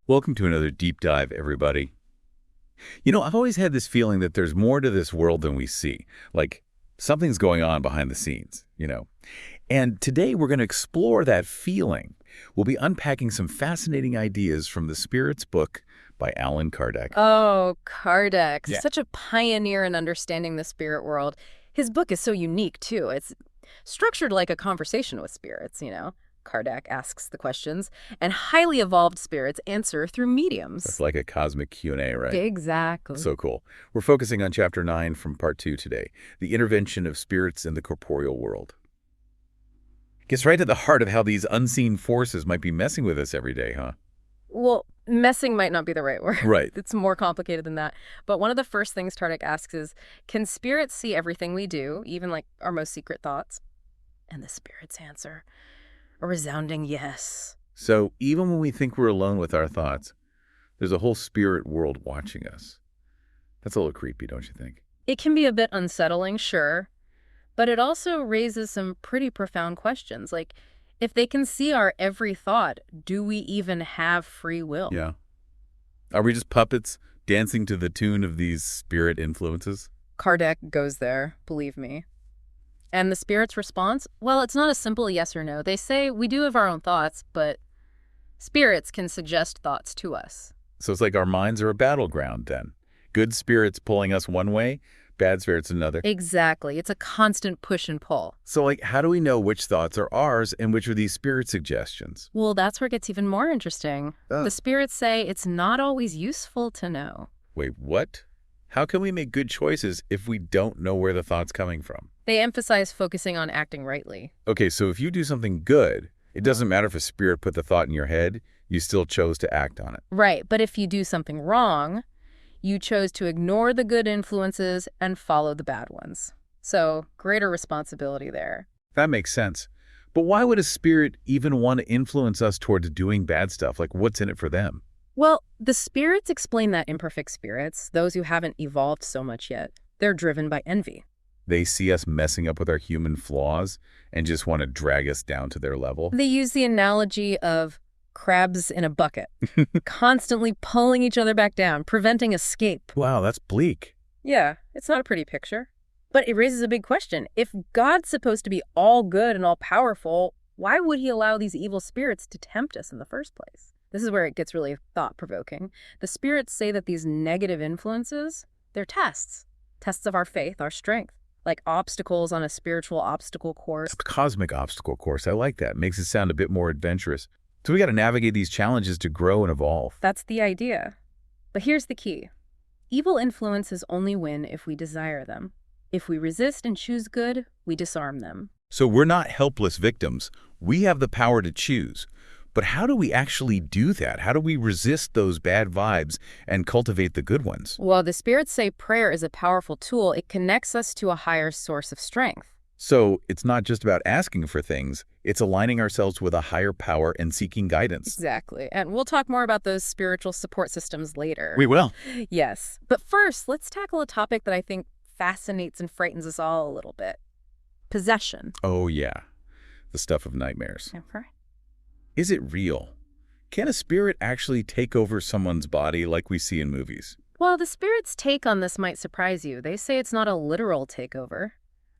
Welcome to another deep dive, everybody. I've always had this feeling that there's more to this world than we see. Like, something's going on behind the scenes. And today we're going to explore that feeling. We'll be unpacking some fascinating ideas from the Spirits book by Allan Kardec. Oh, Kardec, Yeah. such a pioneer in understanding the spirit world. His book is so unique, too. It's structured like a conversation with spirits. Kardec asks the questions, and highly evolved spirits answer through It's mediums. like a cosmic Q&A, right? Exactly. So cool. We're focusing on Chapter 9 from Part 2 today, the intervention of spirits in the corporeal world. Gets right to the heart of how these unseen forces might be messing with us every day, huh? Well, messing might not be the right word. Right. It's more complicated than that. But one of the first things Kardec asks is, can spirits see everything we do, even like our most secret thoughts? And the spirits answer, a resounding yes. So even when we think we're alone with our thoughts, there's a whole spirit world watching us. That's a little creepy, don't you think? It can be a bit unsettling, sure, but it also raises some pretty profound questions. Like, if they can see our every thought, do we even have free will? Yeah. Are we just puppets dancing to the tune of these spirit influences? Kardec goes there, believe me. And the spirit's response? Well, it's not a simple yes or no. They say we do have our own thoughts, but spirits can suggest thoughts to us. So it's like our minds are a battleground then. Good spirits pulling us one way, bad spirits another. Exactly. It's a constant push and pull. So how do we know which thoughts are ours and which are these spirit suggestions? Well, that's where it gets even more interesting. The spirits say it's not always useful to know. Wait, what? How can we make good choices if we don't know where the thought's coming from? They emphasize focusing on acting rightly. Okay, so if you do something good, it doesn't matter if a spirit put the thought in your head, you still chose to act on it. Right, but if you do something wrong, you chose to ignore the good influences and follow the bad ones. So, greater responsibility there. That makes sense. But why would a spirit even want to influence us towards doing bad stuff? Like, what's in it for them? Well, the spirits explain that imperfect spirits, those who haven't evolved so much yet, they're driven by envy. They see us messing up with our human flaws and just want to drag us down to their level. They use the analogy of crabs in a bucket, constantly pulling each other back down, preventing escape. Wow, that's bleak. Yeah, it's not a pretty picture. But it raises a big question. If God's supposed to be all good and all powerful, why would he allow these evil spirits to tempt us in the first place? This is where it gets really thought-provoking. The spirits say that these negative influences, they're tests of our faith, our strength, like obstacles on a spiritual obstacle course. It's a cosmic obstacle course. I like that. Makes it sound a bit more adventurous. So we got to navigate these challenges to grow and evolve. That's the idea. But here's the key. Evil influences only win if we desire them. If we resist and choose good, we disarm them. So we're not helpless victims. We have the power to choose. But how do we actually do that? How do we resist those bad vibes and cultivate the good ones? Well, the spirits say prayer is a powerful tool. It connects us to a higher source of strength. So it's not just about asking for things. It's aligning ourselves with a higher power and seeking guidance. Exactly. And we'll talk more about those spiritual support systems later. We will. Yes. But first, let's tackle a topic that I think fascinates and frightens us all a little bit. Possession. Oh, yeah. The stuff of nightmares. Okay. Is it real? Can a spirit actually take over someone's body like we see in movies? Well, the spirit's take on this might surprise you. They say it's not a literal takeover.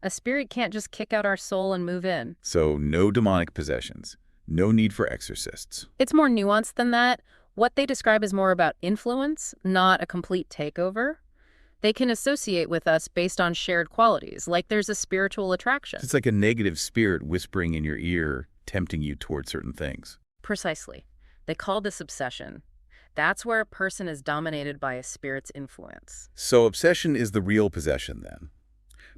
A spirit can't just kick out our soul and move in. So no demonic possessions. No need for exorcists. It's more nuanced than that. What they describe is more about influence, not a complete takeover. They can associate with us based on shared qualities, like there's a spiritual attraction. It's like a negative spirit whispering in your ear, tempting you toward certain things. Precisely. They call this obsession. That's where a person is dominated by a spirit's influence. So obsession is the real possession then.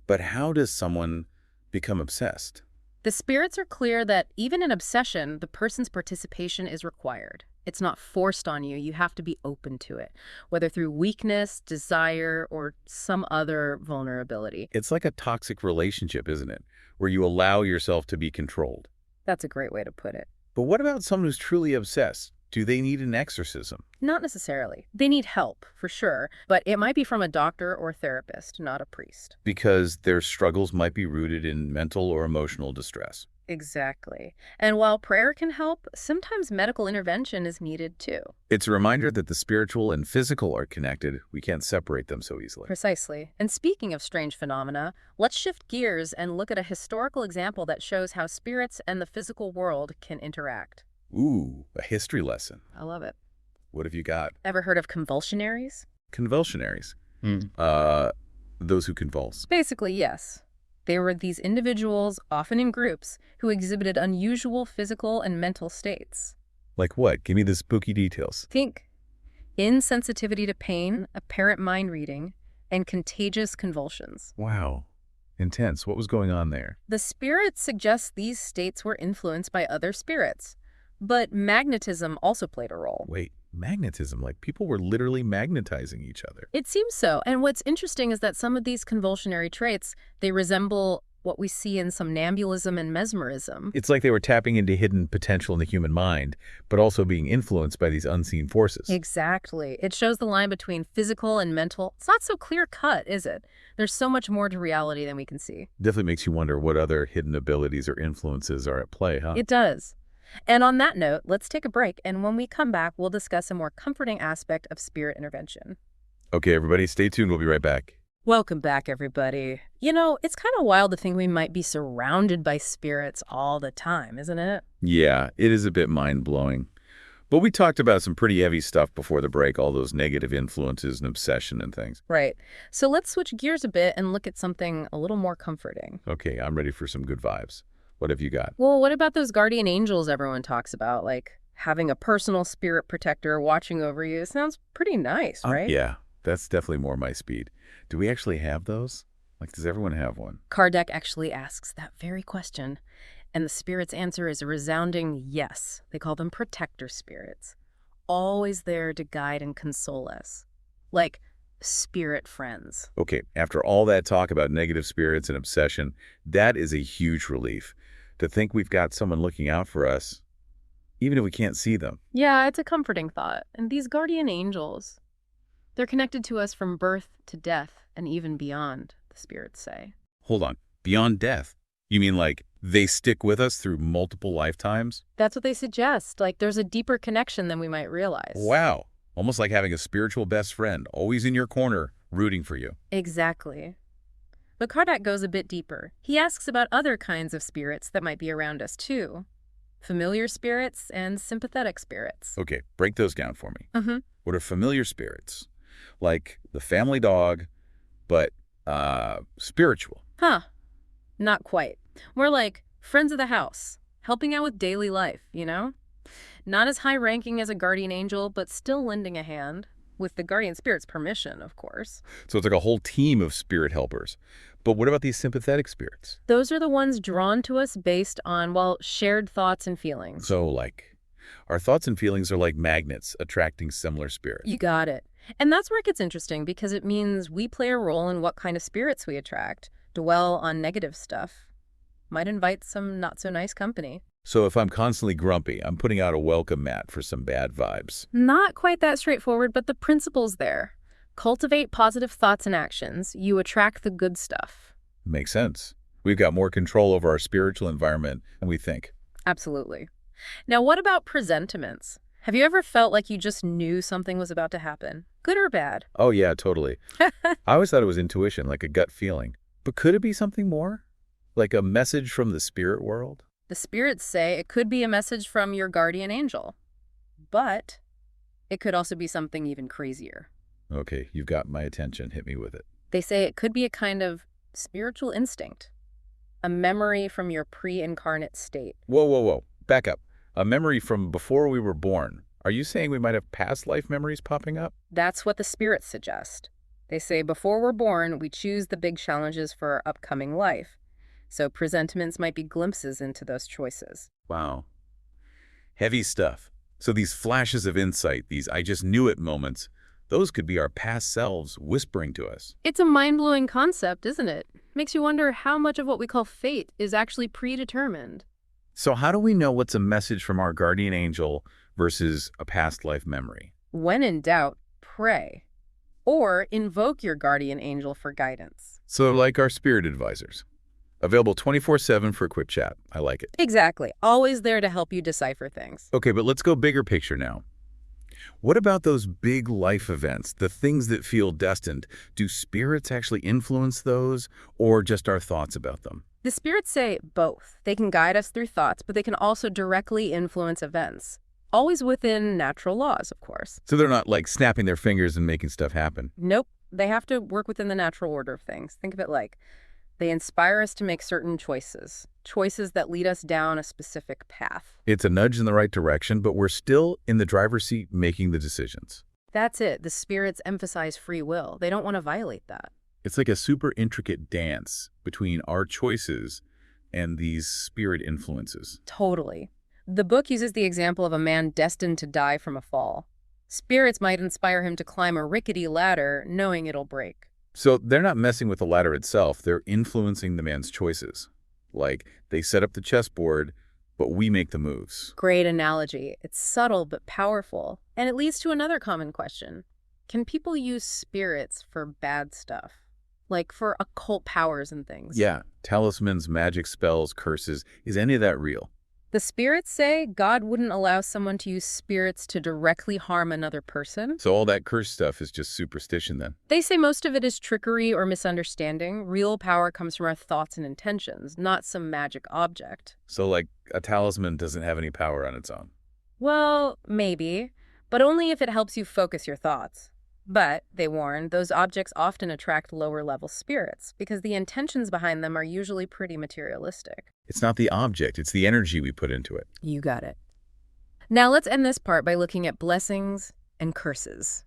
But how does someone become obsessed? The spirits are clear that even in obsession, the person's participation is required. It's not forced on you. You have to be open to it, whether through weakness, desire, or some other vulnerability. It's like a toxic relationship, isn't it? Where you allow yourself to be controlled. That's a great way to put it. But what about someone who's truly obsessed? Do they need an exorcism? Not necessarily. They need help, for sure, but it might be from a doctor or therapist, not a priest. Because their struggles might be rooted in mental or emotional distress. Exactly. And while prayer can help, sometimes medical intervention is needed too. It's a reminder that the spiritual and physical are connected. We can't separate them so easily. Precisely. And speaking of strange phenomena, let's shift gears and look at a historical example that shows how spirits and the physical world can interact. Ooh, a history lesson. I love it. What have you got? Ever heard of convulsionaries? Convulsionaries. Those who convulse. Basically, yes. They were these individuals, often in groups, who exhibited unusual physical and mental states. Like what? Give me the spooky details. Think insensitivity to pain, apparent mind reading, and contagious convulsions. Wow. Intense. What was going on there? The spirits suggest these states were influenced by other spirits, but magnetism also played a role. Wait, magnetism? Like people were literally magnetizing each other. It seems so. And what's interesting is that some of these convulsionary traits, they resemble what we see in somnambulism and mesmerism. It's like they were tapping into hidden potential in the human mind, but also being influenced by these unseen forces. Exactly. It shows the line between physical and mental. It's not so clear-cut, is it? There's so much more to reality than we can see. Definitely makes you wonder what other hidden abilities or influences are at play, huh? It does. And on that note, let's take a break, and when we come back, we'll discuss a more comforting aspect of spirit intervention. Okay, everybody, stay tuned. We'll be right back. Welcome back, everybody. You know, it's kind of wild to think we might be surrounded by spirits all the time, isn't it? Yeah, it is a bit mind-blowing. But we talked about some pretty heavy stuff before the break, all those negative influences and obsession and things. Right. So let's switch gears a bit and look at something a little more comforting. Okay, I'm ready for some good vibes. What have you got? Well, what about those guardian angels everyone talks about? Like having a personal spirit protector watching over you. It sounds pretty nice, right? Yeah, that's definitely more my speed. Do we actually have those? Like, does everyone have one? Kardec actually asks that very question, and the spirit's answer is a resounding yes. They call them protector spirits, always there to guide and console us, like spirit friends. Okay, after all that talk about negative spirits and obsession, that is a huge relief. To think we've got someone looking out for us, even if we can't see them. Yeah, it's a comforting thought. And these guardian angels, they're connected to us from birth to death and even beyond, the spirits say. Hold on, beyond death? You mean like they stick with us through multiple lifetimes? That's what they suggest. Like there's a deeper connection than we might realize. Wow, almost like having a spiritual best friend, always in your corner, rooting for you. Exactly. But Kardec goes a bit deeper. He asks about other kinds of spirits that might be around us too. Familiar spirits and sympathetic spirits. Okay, break those down for me. Mm-hmm. What are familiar spirits? Like the family dog, but spiritual. Huh. Not quite. More like friends of the house, helping out with daily life, you know? Not as high-ranking as a guardian angel, but still lending a hand. With the guardian spirit's permission, of course. So it's like a whole team of spirit helpers. But what about these sympathetic spirits? Those are the ones drawn to us based on, well, shared thoughts and feelings. So, like, our thoughts and feelings are like magnets attracting similar spirits. You got it. And that's where it gets interesting, because it means we play a role in what kind of spirits we attract. Dwell on negative stuff might invite some not-so-nice company. So if I'm constantly grumpy, I'm putting out a welcome mat for some bad vibes. Not quite that straightforward, but the principle's there. Cultivate positive thoughts and actions. You attract the good stuff. Makes sense. We've got more control over our spiritual environment than we think. Absolutely. Now, what about presentiments? Have you ever felt like you just knew something was about to happen? Good or bad? Oh, yeah, totally. I always thought it was intuition, like a gut feeling. But could it be something more? Like a message from the spirit world? The spirits say it could be a message from your guardian angel, but it could also be something even crazier. Okay, you've got my attention. Hit me with it. They say it could be a kind of spiritual instinct, a memory from your pre-incarnate state. Whoa, whoa, whoa. Back up. A memory from before we were born. Are you saying we might have past life memories popping up? That's what the spirits suggest. They say before we're born, we choose the big challenges for our upcoming life. So presentiments might be glimpses into those choices. Wow. Heavy stuff. So these flashes of insight, these I just knew it moments, those could be our past selves whispering to us. It's a mind-blowing concept, isn't it? Makes you wonder how much of what we call fate is actually predetermined. So how do we know what's a message from our guardian angel versus a past life memory? When in doubt, pray. Or invoke your guardian angel for guidance. So like our spirit advisors. Available 24/7 for a quick chat. I like it. Exactly. Always there to help you decipher things. Okay, but let's go bigger picture now. What about those big life events, the things that feel destined? Do spirits actually influence those, or just our thoughts about them? The spirits say both. They can guide us through thoughts, but they can also directly influence events. Always within natural laws, of course. So they're not like snapping their fingers and making stuff happen. Nope. They have to work within the natural order of things. Think of it like they inspire us to make certain choices, choices that lead us down a specific path. It's a nudge in the right direction, but we're still in the driver's seat making the decisions. That's it. The spirits emphasize free will. They don't want to violate that. It's like a super intricate dance between our choices and these spirit influences. Totally. The book uses the example of a man destined to die from a fall. Spirits might inspire him to climb a rickety ladder, knowing it'll break. So they're not messing with the ladder itself, they're influencing the man's choices. Like, they set up the chessboard, but we make the moves. Great analogy. It's subtle but powerful. And it leads to another common question. Can people use spirits for bad stuff? Like for occult powers and things? Yeah, talismans, magic spells, curses. Is any of that real? The spirits say God wouldn't allow someone to use spirits to directly harm another person. So all that curse stuff is just superstition then? They say most of it is trickery or misunderstanding. Real power comes from our thoughts and intentions, not some magic object. So like a talisman doesn't have any power on its own? Well, maybe, but only if it helps you focus your thoughts. But, they warn, those objects often attract lower-level spirits because the intentions behind them are usually pretty materialistic. It's not the object, it's the energy we put into it. You got it. Now let's end this part by looking at blessings and curses.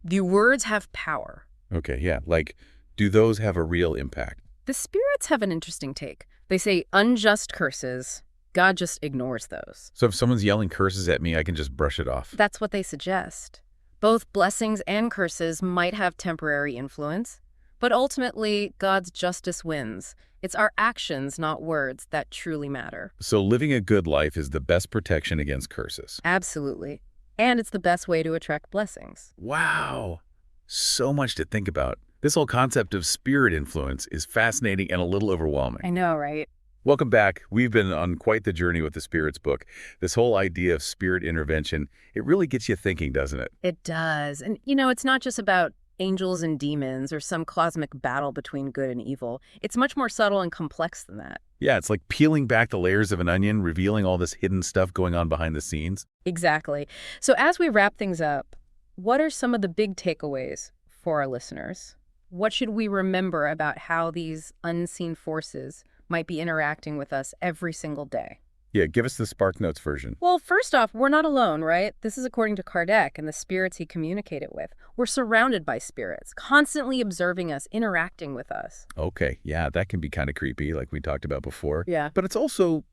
Do words have power? Okay, yeah, like, do those have a real impact? The spirits have an interesting take. They say unjust curses, God just ignores those. So if someone's yelling curses at me, I can just brush it off? That's what they suggest. Both blessings and curses might have temporary influence, but ultimately, God's justice wins. It's our actions, not words, that truly matter. So living a good life is the best protection against curses? Absolutely. And it's the best way to attract blessings. Wow! So much to think about. This whole concept of spirit influence is fascinating and a little overwhelming. I know, right? Welcome back. We've been on quite the journey with the Spirits book. This whole idea of spirit intervention, it really gets you thinking, doesn't it? It does. And, it's not just about angels and demons or some cosmic battle between good and evil. It's much more subtle and complex than that. Yeah, it's like peeling back the layers of an onion, revealing all this hidden stuff going on behind the scenes. Exactly. So as we wrap things up, what are some of the big takeaways for our listeners? What should we remember about how these unseen forces might be interacting with us every single day? Yeah, give us the Spark Notes version. Well, first off, we're not alone, right? This is according to Kardec and the spirits he communicated with. We're surrounded by spirits, constantly observing us, interacting with us. Okay, yeah, that can be kind of creepy, like we talked about before. Yeah. But it's also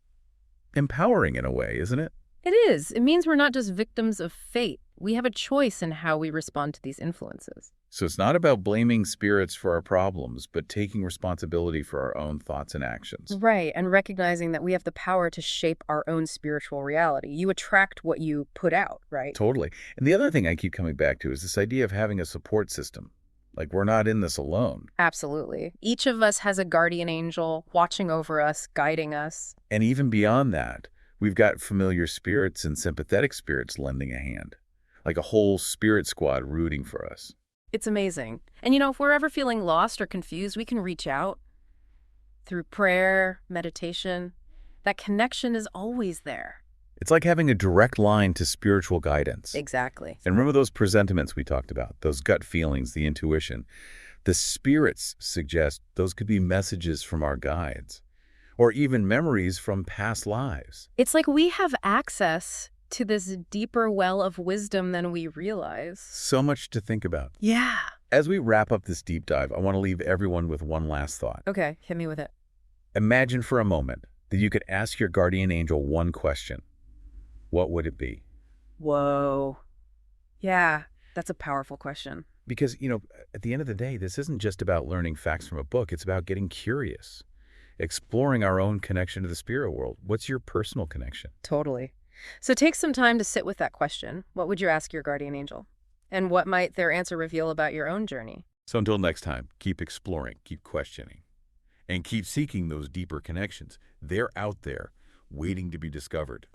empowering in a way, isn't it? It is. It means we're not just victims of fate. We have a choice in how we respond to these influences. So it's not about blaming spirits for our problems, but taking responsibility for our own thoughts and actions. Right, and recognizing that we have the power to shape our own spiritual reality. You attract what you put out, right? Totally. And the other thing I keep coming back to is this idea of having a support system. Like, we're not in this alone. Absolutely. Each of us has a guardian angel watching over us, guiding us. And even beyond that, we've got familiar spirits and sympathetic spirits lending a hand. Like a whole spirit squad rooting for us. It's amazing. And if we're ever feeling lost or confused, we can reach out through prayer, meditation. That connection is always there. It's like having a direct line to spiritual guidance. Exactly. And remember those presentiments we talked about, those gut feelings, the intuition. The spirits suggest those could be messages from our guides, or even memories from past lives. It's like we have access to this deeper well of wisdom than we realize. So much to think about. Yeah. As we wrap up this deep dive, I want to leave everyone with one last thought. Okay, hit me with it. Imagine for a moment that you could ask your guardian angel one question. What would it be? Whoa. Yeah, that's a powerful question. Because, at the end of the day, this isn't just about learning facts from a book. It's about getting curious, exploring our own connection to the spirit world. What's your personal connection? Totally. So take some time to sit with that question. What would you ask your guardian angel? And what might their answer reveal about your own journey? So until next time, keep exploring, keep questioning. and keep seeking those deeper connections. They're out there, waiting to be discovered.